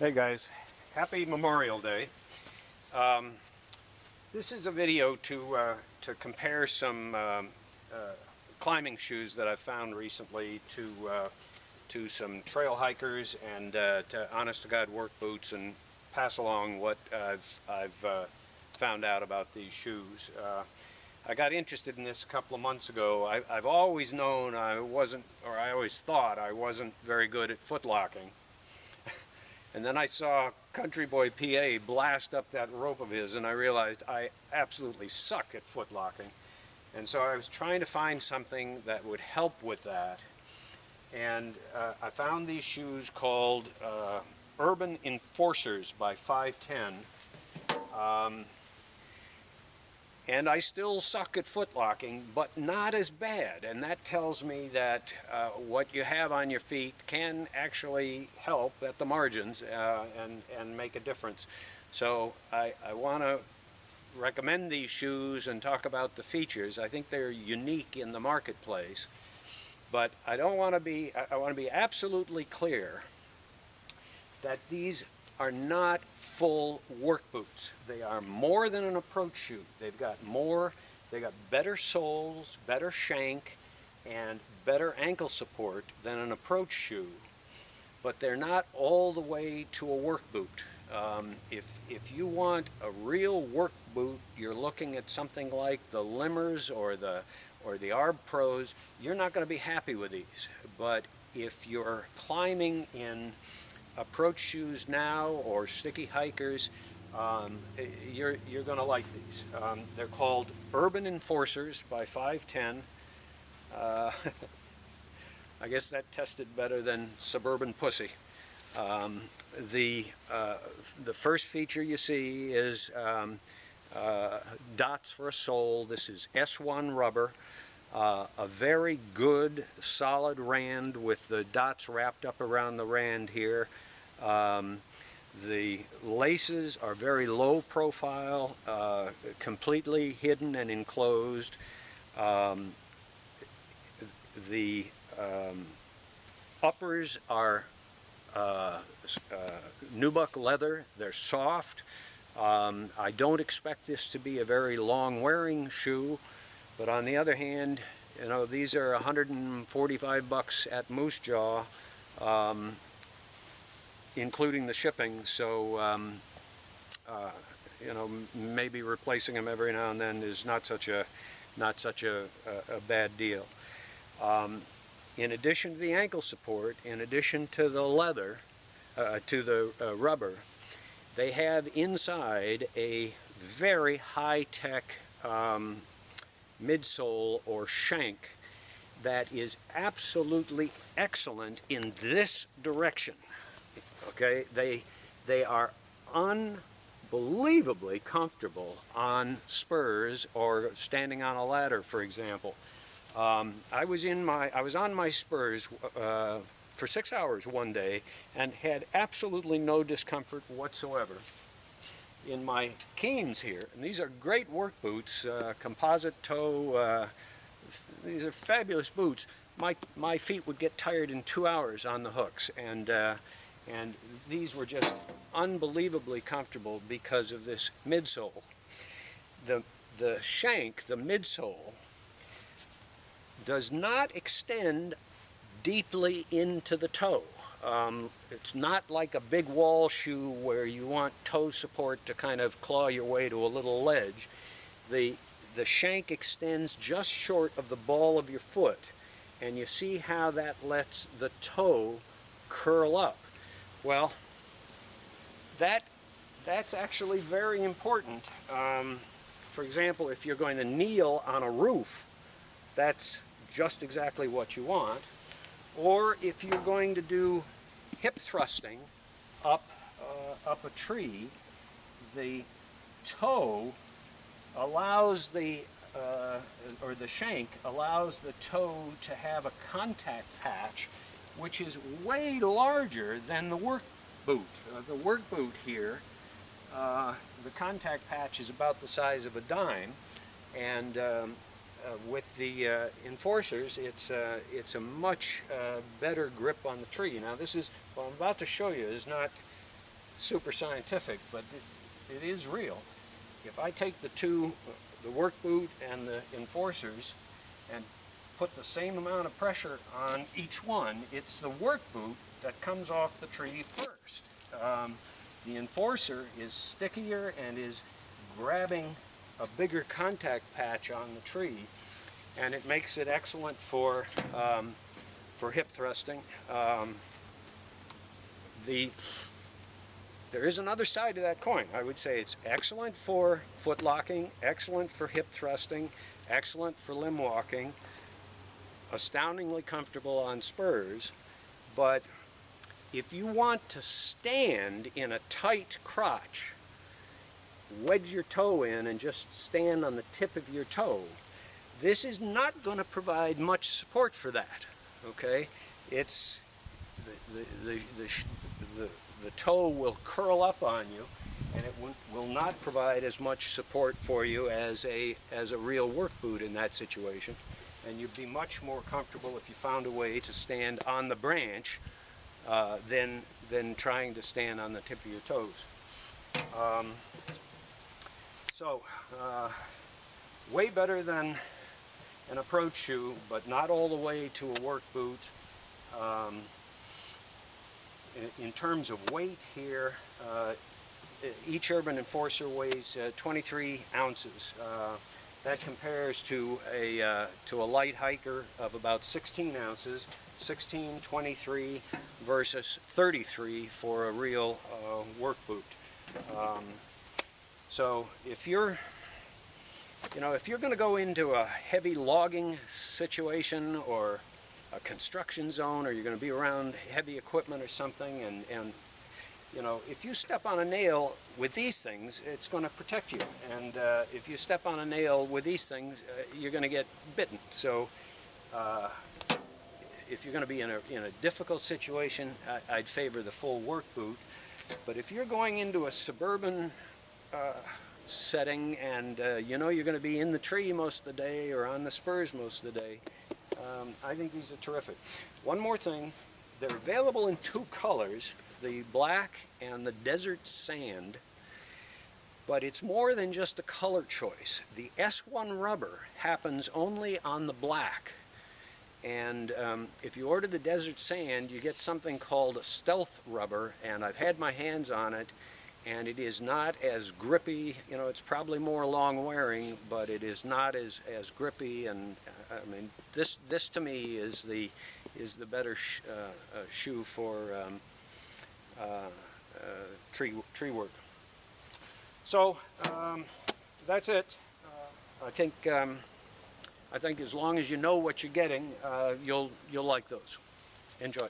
Hey guys, happy Memorial Day. This is a video to compare some climbing shoes that I've found recently to some trail hikers and to honest-to-God work boots, and pass along what I've found out about these shoes. I got interested in this a couple of months ago. I've always known I always thought I wasn't very good at footlocking. And then I saw Country Boy PA blast up that rope of his, and I realized I absolutely suck at footlocking. And so I was trying to find something that would help with that. And I found these shoes called Urban Enforcers by FiveTen. And I still suck at footlocking, but not as bad. And that tells me that what you have on your feet can actually help at the margins and make a difference. So I want to recommend these shoes and talk about the features. I think they're unique in the marketplace. But I want to be absolutely clear that these are not full work boots. They are more than an approach shoe. They've got better soles, better shank, and better ankle support than an approach shoe. But they're not all the way to a work boot. If you want a real work boot, you're looking at something like the Limmers or the Arb Pros. You're not going to be happy with these. But if you're climbing in approach shoes now or sticky hikers, you're going to like these. They're called Urban Enforcers by FiveTen. I guess that tested better than Suburban Pussy. The first feature you see is dots for a sole. This is S1 rubber. A very good solid rand with the dots wrapped up around the rand here. The laces are very low profile, completely hidden and enclosed. The uppers are nubuck leather. They're soft. I don't expect this to be a very long wearing shoe. But on the other hand, you know, these are $145 at Moose Jaw, including the shipping. So, you know, maybe replacing them every now and then is not such a bad deal. In addition to the ankle support, in addition to the leather, to the rubber, they have inside a very high-tech midsole or shank that is absolutely excellent in this direction. Okay, they are unbelievably comfortable on spurs or standing on a ladder, for example. I was on my spurs for 6 hours one day and had absolutely no discomfort whatsoever. In my Keens here, and these are great work boots, composite toe, these are fabulous boots. My feet would get tired in 2 hours on the hooks, and these were just unbelievably comfortable because of this midsole. The shank, the midsole, does not extend deeply into the toe. It's not like a big wall shoe where you want toe support to kind of claw your way to a little ledge. The shank extends just short of the ball of your foot, and you see how that lets the toe curl up. Well, that's actually very important. For example, if you're going to kneel on a roof, that's just exactly what you want. Or if you're going to do hip thrusting up a tree, the toe allows the shank allows the toe to have a contact patch, which is way larger than the work boot. The work boot here, the contact patch is about the size of a dime, and with the Enforcers, it's a much better grip on the tree. Now, what I'm about to show you is not super scientific, but it is real. If I take the work boot and the enforcers and put the same amount of pressure on each one, it's the work boot that comes off the tree first. The enforcer is stickier and is grabbing a bigger contact patch on the tree, and it makes it excellent for hip thrusting. There is another side to that coin. I would say it's excellent for foot locking, excellent for hip thrusting, excellent for limb walking, astoundingly comfortable on spurs. But if you want to stand in a tight crotch, wedge your toe in and just stand on the tip of your toe, this is not going to provide much support for that. Okay, it's the toe will curl up on you, and it will not provide as much support for you as a real work boot in that situation. And you'd be much more comfortable if you found a way to stand on the branch than trying to stand on the tip of your toes. Way better than an approach shoe, but not all the way to a work boot. In terms of weight here, each Urban Enforcer weighs 23 ounces. That compares to a light hiker of about 16 ounces, 16, 23 versus 33 for a real work boot. So if you're going to go into a heavy logging situation or a construction zone, or you're going to be around heavy equipment or something, and if you step on a nail with these things, it's going to protect you. And if you step on a nail with these things, you're going to get bitten. So if you're going to be in a difficult situation, I'd favor the full work boot. But if you're going into a suburban setting and you're going to be in the tree most of the day or on the spurs most of the day, I think these are terrific. One more thing, they're available in two colors, the black and the desert sand, but it's more than just a color choice. The S1 rubber happens only on the black, and if you order the desert sand, you get something called a stealth rubber, and I've had my hands on it, and it is not as grippy. It's probably more long wearing, but it is not as grippy. And I mean, this to me is the better shoe for tree work. So that's it. I think as long as you know what you're getting, you'll like those. Enjoy.